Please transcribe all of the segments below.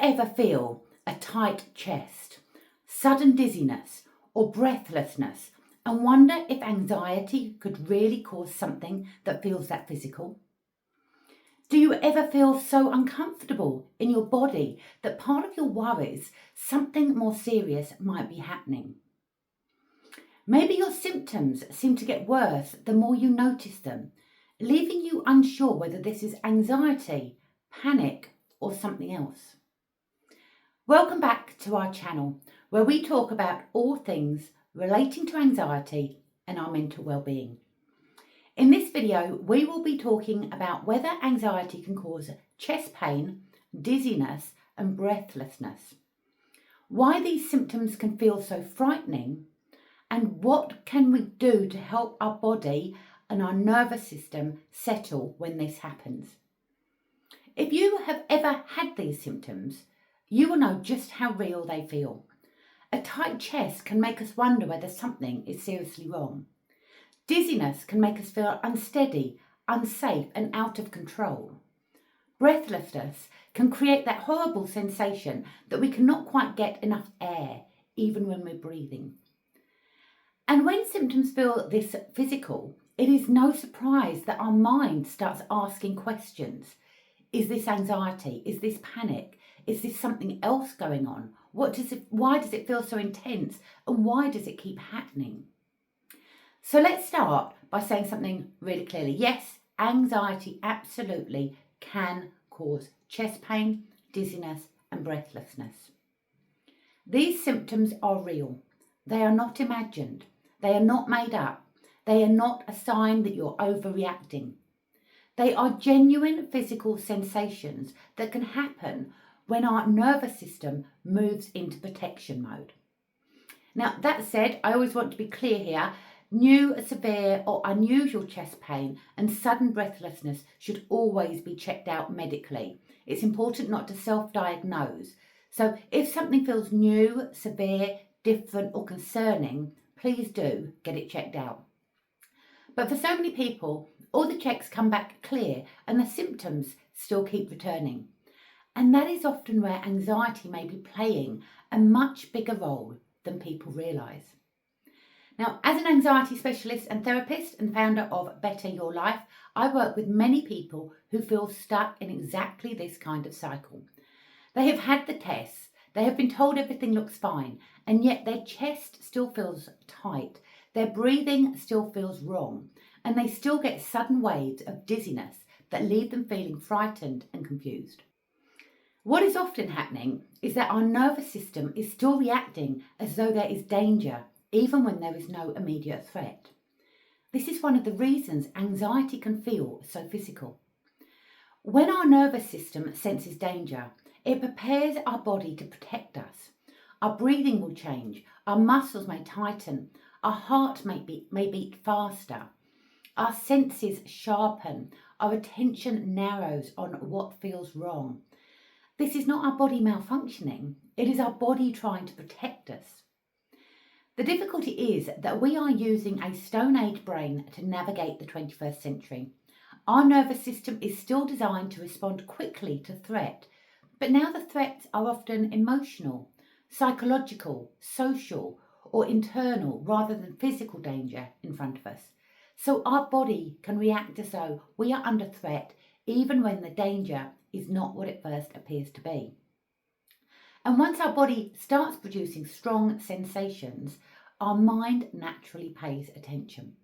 ever feel a tight chest, sudden dizziness or breathlessness and wonder if anxiety could really cause something that feels that physical? Do you ever feel so uncomfortable in your body that part of your worries something more serious might be happening? Maybe your symptoms seem to get worse the more you notice them, leaving you unsure whether this is anxiety, panic, or something else. Welcome back to our channel, where we talk about all things relating to anxiety and our mental well-being. In this video, we will be talking about whether anxiety can cause chest pain, dizziness, and breathlessness, why these symptoms can feel so frightening, and what can we do to help our body and our nervous system settle when this happens. If you have ever had these symptoms, you will know just how real they feel. A tight chest can make us wonder whether something is seriously wrong. Dizziness can make us feel unsteady, unsafe, and out of control. Breathlessness can create that horrible sensation that we cannot quite get enough air, even when we're breathing. And when symptoms feel this physical, it is no surprise that our mind starts asking questions. Is this anxiety? Is this panic? Is this something else going on? Why does it feel so intense? And why does it keep happening? So let's start by saying something really clearly. Yes, anxiety absolutely can cause chest pain, dizziness, and breathlessness. These symptoms are real. They are not imagined. They are not made up. They are not a sign that you're overreacting. They are genuine physical sensations that can happen when our nervous system moves into protection mode. Now, that said, I always want to be clear here. New, severe or unusual chest pain and sudden breathlessness should always be checked out medically. It's important not to self-diagnose. So if something feels new, severe, different or concerning, please do get it checked out. But for so many people, all the checks come back clear and the symptoms still keep returning. And that is often where anxiety may be playing a much bigger role than people realise. Now, as an anxiety specialist and therapist and founder of Better Your Life, I work with many people who feel stuck in exactly this kind of cycle. They have had the tests, they have been told everything looks fine, and yet their chest still feels tight, their breathing still feels wrong, and they still get sudden waves of dizziness that leave them feeling frightened and confused. What is often happening is that our nervous system is still reacting as though there is danger, even when there is no immediate threat. This is one of the reasons anxiety can feel so physical. When our nervous system senses danger, it prepares our body to protect us. Our breathing will change, our muscles may tighten, our heart may beat faster, our senses sharpen, our attention narrows on what feels wrong. This is not our body malfunctioning, it is our body trying to protect us. The difficulty is that we are using a Stone Age brain to navigate the 21st century. Our nervous system is still designed to respond quickly to threat, but now the threats are often emotional, psychological, social, or internal rather than physical danger in front of us. So our body can react as though we are under threat even when the danger is not what it first appears to be. And once our body starts producing strong sensations, our mind naturally pays attention.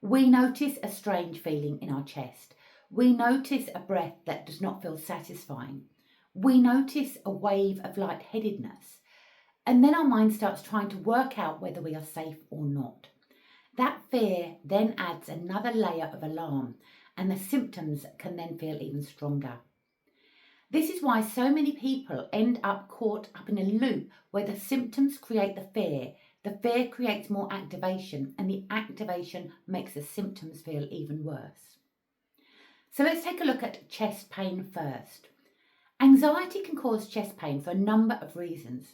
We notice a strange feeling in our chest. We notice a breath that does not feel satisfying. We notice a wave of lightheadedness. And then our mind starts trying to work out whether we are safe or not. That fear then adds another layer of alarm, and the symptoms can then feel even stronger. This is why so many people end up caught up in a loop where the symptoms create the fear creates more activation, and the activation makes the symptoms feel even worse. So let's take a look at chest pain first. Anxiety can cause chest pain for a number of reasons.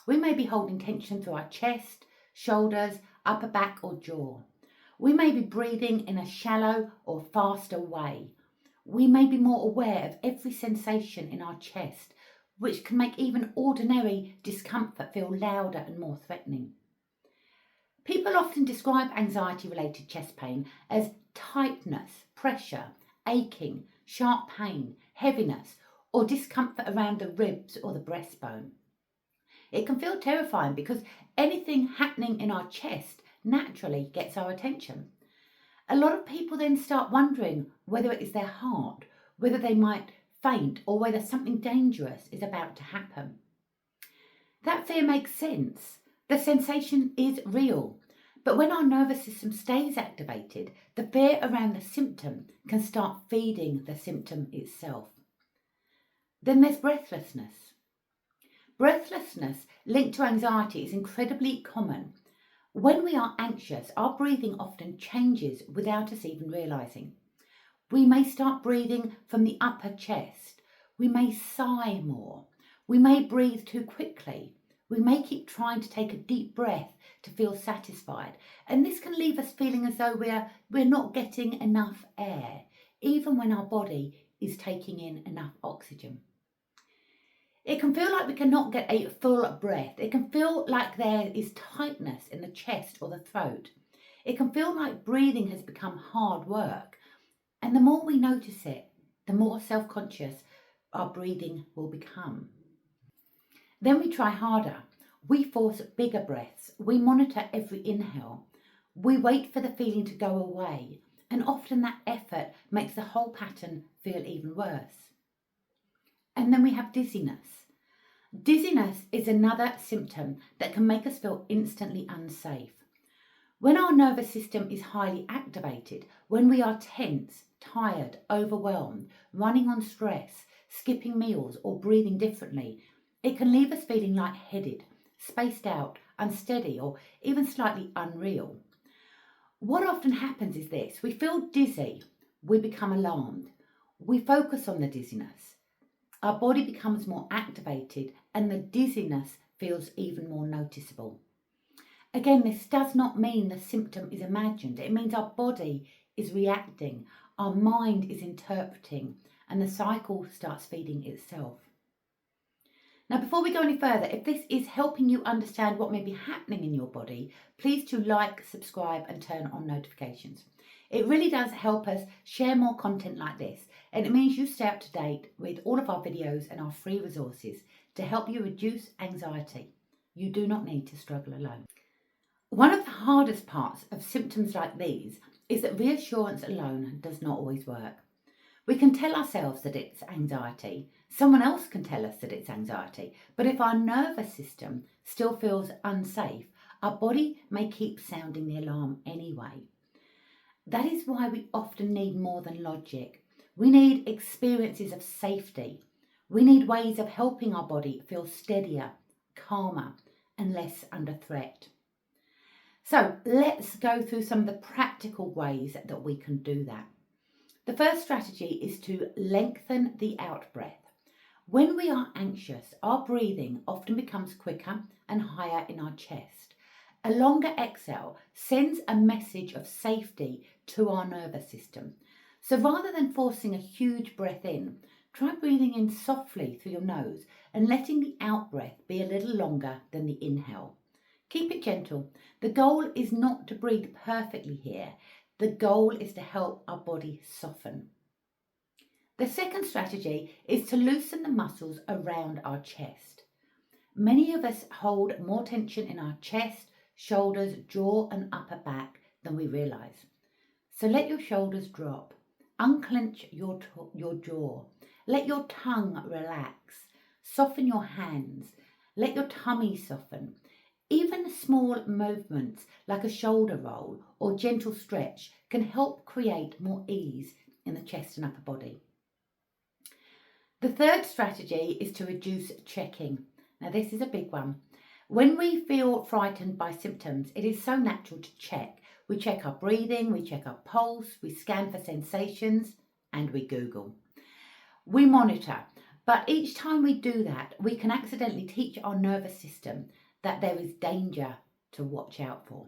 We may be holding tension through our chest, shoulders, upper back or jaw. We may be breathing in a shallow or faster way. We may be more aware of every sensation in our chest. which can make even ordinary discomfort feel louder and more threatening. People often describe anxiety-related chest pain as tightness, pressure, aching, sharp pain, heaviness, or discomfort around the ribs or the breastbone. It can feel terrifying because anything happening in our chest naturally gets our attention. A lot of people then start wondering whether it is their heart, whether they might faint, or whether something dangerous is about to happen. That fear makes sense. The sensation is real. But when our nervous system stays activated, the fear around the symptom can start feeding the symptom itself. Then there's breathlessness. Breathlessness linked to anxiety is incredibly common. When we are anxious, our breathing often changes without us even realising. We may start breathing from the upper chest. We may sigh more. We may breathe too quickly. We may keep trying to take a deep breath to feel satisfied, and this can leave us feeling as though we're not getting enough air, even when our body is taking in enough oxygen. It can feel like we cannot get a full breath. It can feel like there is tightness in the chest or the throat. It can feel like breathing has become hard work, and the more we notice it, the more self-conscious our breathing will become. Then we try harder. We force bigger breaths. We monitor every inhale. We wait for the feeling to go away. And often that effort makes the whole pattern feel even worse. And then we have dizziness. Dizziness is another symptom that can make us feel instantly unsafe. When our nervous system is highly activated, when we are tense, tired, overwhelmed, running on stress, skipping meals or breathing differently, it can leave us feeling lightheaded, spaced out, unsteady, or even slightly unreal. What often happens is this: we feel dizzy, we become alarmed, we focus on the dizziness, our body becomes more activated, and the dizziness feels even more noticeable. Again, this does not mean the symptom is imagined. It means our body is reacting, our mind is interpreting, and the cycle starts feeding itself. Now, before we go any further, if this is helping you understand what may be happening in your body, please do like, subscribe and turn on notifications. It really does help us share more content like this, and it means you stay up to date with all of our videos and our free resources to help you reduce anxiety. You do not need to struggle alone. One of the hardest parts of symptoms like these is that reassurance alone does not always work. We can tell ourselves that it's anxiety. Someone else can tell us that it's anxiety. But if our nervous system still feels unsafe, our body may keep sounding the alarm anyway. That is why we often need more than logic. We need experiences of safety. We need ways of helping our body feel steadier, calmer, and less under threat. So let's go through some of the practical ways that we can do that. The first strategy is to lengthen the out-breath. When we are anxious, our breathing often becomes quicker and higher in our chest. A longer exhale sends a message of safety to our nervous system. So rather than forcing a huge breath in, try breathing in softly through your nose and letting the out-breath be a little longer than the inhale. Keep it gentle. The goal is not to breathe perfectly here. The goal is to help our body soften. The second strategy is to loosen the muscles around our chest. Many of us hold more tension in our chest, shoulders, jaw and upper back than we realise. So let your shoulders drop. Unclench your jaw. Let your tongue relax. Soften your hands. Let your tummy soften. Even small movements like a shoulder roll or gentle stretch can help create more ease in the chest and upper body. The third strategy is to reduce checking. Now this is a big one. When we feel frightened by symptoms, it is so natural to check. We check our breathing, we check our pulse, we scan for sensations, and we Google. We monitor, but each time we do that, we can accidentally teach our nervous system that there is danger to watch out for.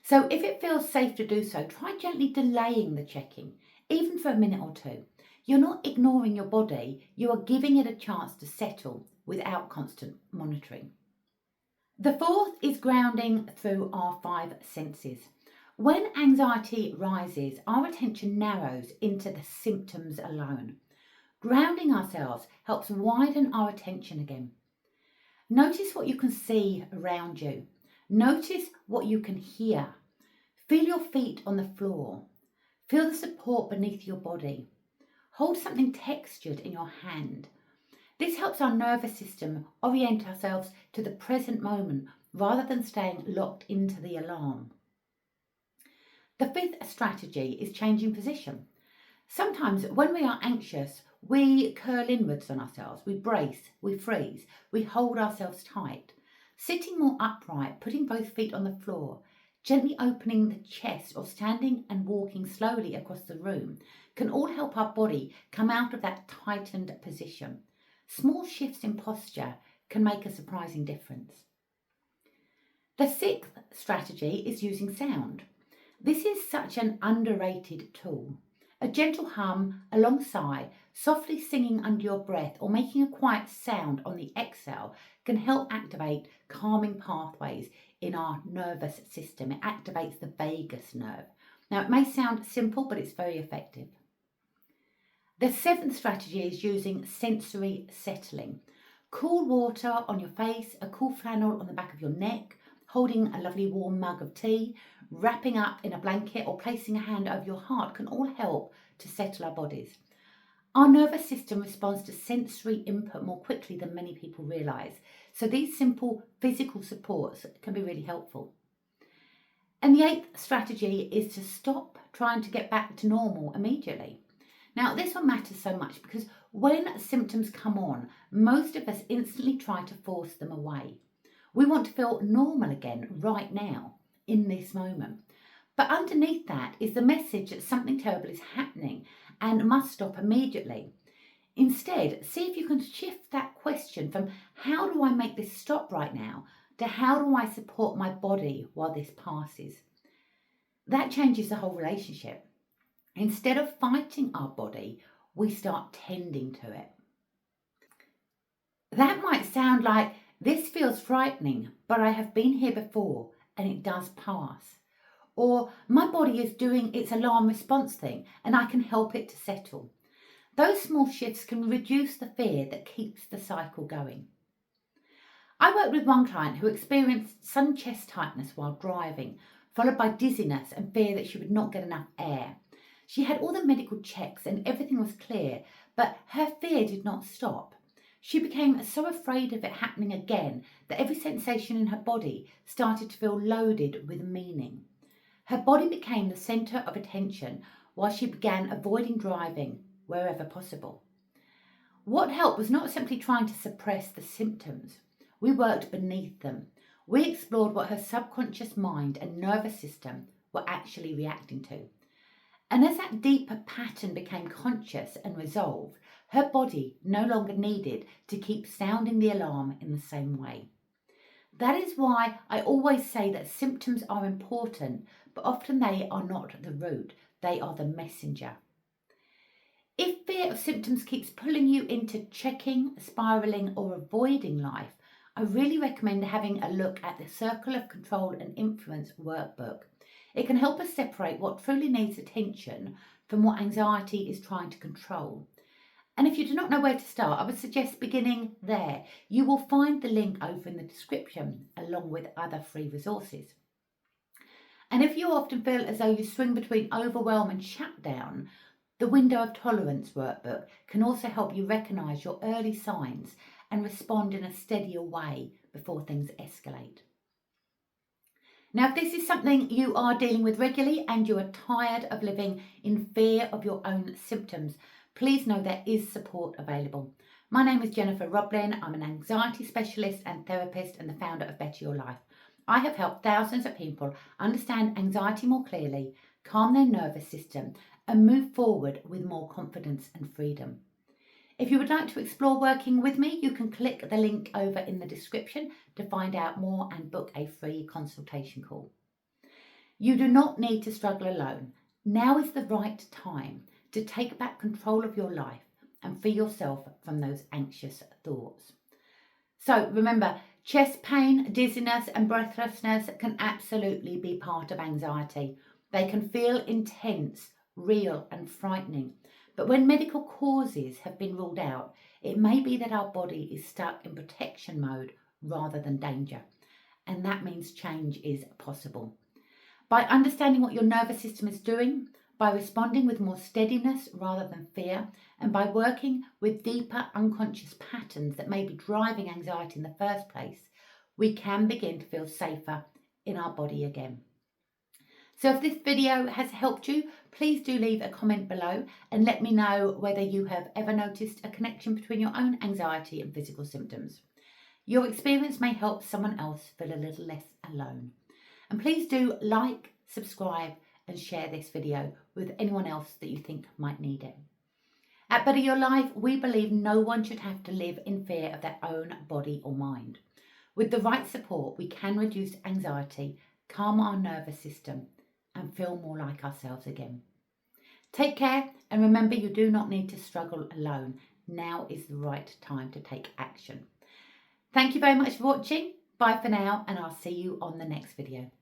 So if it feels safe to do so, try gently delaying the checking, even for a minute or two. You're not ignoring your body, you are giving it a chance to settle without constant monitoring. The fourth is grounding through our five senses. When anxiety rises, our attention narrows into the symptoms alone. Grounding ourselves helps widen our attention again. Notice what you can see around you. Notice what you can hear. Feel your feet on the floor. Feel the support beneath your body. Hold something textured in your hand. This helps our nervous system orient ourselves to the present moment rather than staying locked into the alarm. The fifth strategy is changing position. Sometimes when we are anxious, we curl inwards on ourselves, we brace, we freeze, we hold ourselves tight. Sitting more upright, putting both feet on the floor, gently opening the chest or standing and walking slowly across the room can all help our body come out of that tightened position. Small shifts in posture can make a surprising difference. The sixth strategy is using sound. This is such an underrated tool. A gentle hum, a long sigh, softly singing under your breath or making a quiet sound on the exhale can help activate calming pathways in our nervous system. It activates the vagus nerve. Now it may sound simple, but it's very effective. The seventh strategy is using sensory settling. Cool water on your face, a cool flannel on the back of your neck, holding a lovely warm mug of tea, wrapping up in a blanket or placing a hand over your heart can all help to settle our bodies. Our nervous system responds to sensory input more quickly than many people realise, so these simple physical supports can be really helpful. And the eighth strategy is to stop trying to get back to normal immediately. Now, this one matters so much because when symptoms come on, most of us instantly try to force them away. We want to feel normal again right now, in this moment. But underneath that is the message that something terrible is happening and must stop immediately. Instead, see if you can shift that question from how do I make this stop right now to how do I support my body while this passes. That changes the whole relationship. Instead of fighting our body, we start tending to it. That might sound like, this feels frightening, but I have been here before and it does pass. Or my body is doing its alarm response thing and I can help it to settle. Those small shifts can reduce the fear that keeps the cycle going. I worked with one client who experienced sudden chest tightness while driving, followed by dizziness and fear that she would not get enough air. She had all the medical checks and everything was clear, but her fear did not stop. She became so afraid of it happening again that every sensation in her body started to feel loaded with meaning. Her body became the centre of attention while she began avoiding driving wherever possible. What helped was not simply trying to suppress the symptoms. We worked beneath them. We explored what her subconscious mind and nervous system were actually reacting to. And as that deeper pattern became conscious and resolved, her body no longer needed to keep sounding the alarm in the same way. That is why I always say that symptoms are important, but often they are not the root, they are the messenger. If fear of symptoms keeps pulling you into checking, spiralling or avoiding life, I really recommend having a look at the Circle of Control and Influence workbook. It can help us separate what truly needs attention from what anxiety is trying to control. And if you do not know where to start, I would suggest beginning there. You will find the link over in the description along with other free resources. And if you often feel as though you swing between overwhelm and shutdown, the Window of Tolerance workbook can also help you recognise your early signs and respond in a steadier way before things escalate. Now, if this is something you are dealing with regularly and you are tired of living in fear of your own symptoms, please know there is support available. My name is Jennifer Roblin. I'm an anxiety specialist and therapist and the founder of Better Your Life. I have helped thousands of people understand anxiety more clearly, calm their nervous system, and move forward with more confidence and freedom. If you would like to explore working with me, you can click the link over in the description to find out more and book a free consultation call. You do not need to struggle alone. Now is the right time. to take back control of your life and free yourself from those anxious thoughts. So remember, chest pain, dizziness and breathlessness can absolutely be part of anxiety. They can feel intense, real and frightening. But when medical causes have been ruled out, it may be that our body is stuck in protection mode rather than danger. And that means change is possible. By understanding what your nervous system is doing, by responding with more steadiness rather than fear, and by working with deeper unconscious patterns that may be driving anxiety in the first place, we can begin to feel safer in our body again. So if this video has helped you, please do leave a comment below and let me know whether you have ever noticed a connection between your own anxiety and physical symptoms. Your experience may help someone else feel a little less alone. And please do like, subscribe and share this video with anyone else that you think might need it. At Better Your Life, we believe no one should have to live in fear of their own body or mind. With the right support, we can reduce anxiety, calm our nervous system and feel more like ourselves again. Take care and remember, you do not need to struggle alone. Now is the right time to take action. Thank you very much for watching. Bye for now, and I'll see you on the next video.